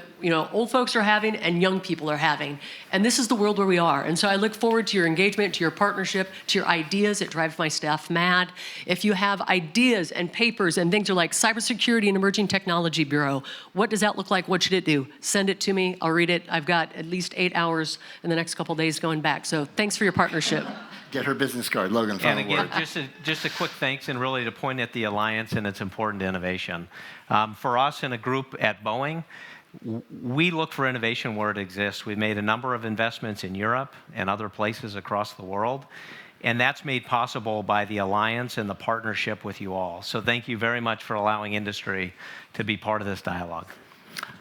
Speaker 2: old folks are having and young people are having. And this is the world where we are. And so I look forward to your engagement, to your partnership, to your ideas. It drives my staff mad. If you have ideas and papers and things are like Cybersecurity and Emerging Technology Bureau, what does that look like? What should it do? Send it to me. I'll read it. I've got at least 8 hours in the next couple of days going back. So thanks for your partnership.
Speaker 1: Get her business card. Logan, final word.
Speaker 4: Just a quick thanks, and really to point at the Alliance and its important innovation. For us in a group at Boeing, we look for innovation where it exists. We've made a number of investments in Europe and other places across the world, and that's made possible by the Alliance and the partnership with you all. So thank you very much for allowing industry to be part of this dialogue.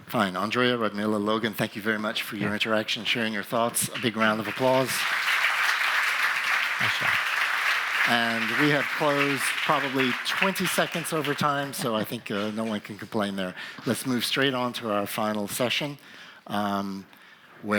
Speaker 1: Fine. Andrea, Radmila, Logan, thank you very much for your interaction, sharing your thoughts. A big round of applause.
Speaker 4: Nice job.
Speaker 1: And we have closed probably 20 seconds over time, so I think no one can complain there. Let's move straight on to our final session.